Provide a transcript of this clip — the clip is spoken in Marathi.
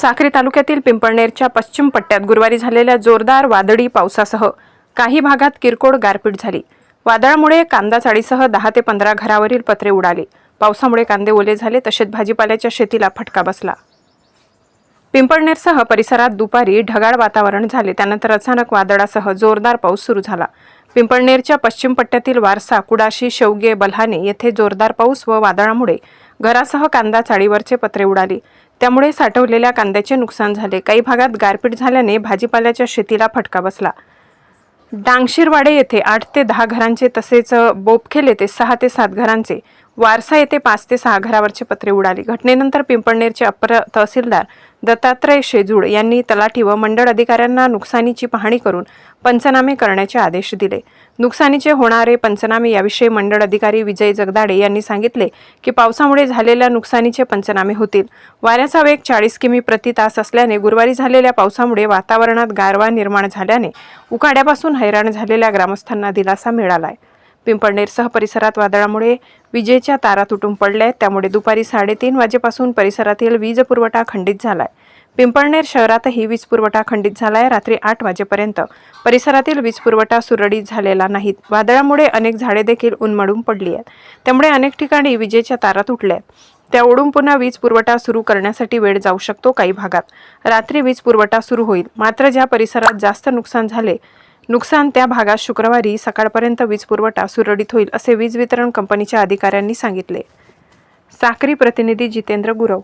साक्री तालुक्यातील पिंपळनेरच्या पश्चिम पट्ट्यात गुरुवारी झालेल्या जोरदार वादळी पावसासह काही भागात किरकोळ गारपीट झाली। वादळामुळे कांदा चाळीसह 10 ते 15 घरावरील पत्रे उडाली। पावसामुळे कांदे ओले झाले, तसेच भाजीपाल्याच्या शेतीला फटका बसला। पिंपळनेरसह परिसरात दुपारी ढगाळ वातावरण झाले, त्यानंतर अचानक वादळासह जोरदार पाऊस सुरू झाला। पिंपळनेरच्या पश्चिम पट्ट्यातील वारसा, कुडाशी, शेवगे, बल्हाणे येथे जोरदार पाऊस व वादळामुळे घरासह कांदा चाळीवरचे पत्रे उडाली, त्यामुळे साठवलेल्या कांद्याचे नुकसान झाले। काही भागात गारपीट झाल्याने भाजीपाल्याच्या शेतीला फटका बसला। डांगशिरवाडे येथे 8 ते 10 घरांचे, तसेच बोपखेल येथे 6 ते 7 घरांचे, वारसा येथे 5 ते 6 घरावरचे पत्रे उडाली। घटनेनंतर पिंपळनेरचे अपर तहसीलदार दत्तात्रय शेजूड यांनी तलाठी व मंडळ अधिकाऱ्यांना नुकसानीची पाहणी करून पंचनामे करण्याचे आदेश दिले। नुकसानीचे होणारे पंचनामे याविषयी मंडळ अधिकारी विजय जगदाडे यांनी सांगितले की पावसामुळे झालेल्या नुकसानीचे पंचनामे होतील। वाऱ्याचा वेग 40 किमी प्रति तास असल्याने गुरुवारी झालेल्या पावसामुळे वातावरणात गारवा निर्माण झाल्याने उकाड्यापासून हैराण झालेल्या ग्रामस्थांना दिलासा मिळालाय। पिंपळनेरसह परिसरात वादळामुळे विजेच्या तारा तुटून पडल्या, त्यामुळे दुपारी 3:30 वाजेपासून परिसरातील वीज पुरवठा खंडित झालाय। पिंपळनेर शहरातही वीज पुरवठा खंडित झालाय। रात्री 8 वाजेपर्यंत परिसरातील वीज पुरवठा सुरळीत झालेला नाही। वादळामुळे अनेक झाडे देखील उन्मळून पडली आहेत, त्यामुळे अनेक ठिकाणी विजेच्या तारा तुटल्या। त्या ओढून पुन्हा वीज पुरवठा सुरू करण्यासाठी वेळ जाऊ शकतो। काही भागात रात्री वीज पुरवठा सुरू होईल, मात्र ज्या परिसरात जास्त नुकसान त्या भागात शुक्रवारी सकाळपर्यंत वीज पुरवठा सुरळीत होईल, असे वीज वितरण कंपनीच्या अधिकाऱ्यांनी सांगितले। साक्री प्रतिनिधी जितेंद्र गुरव।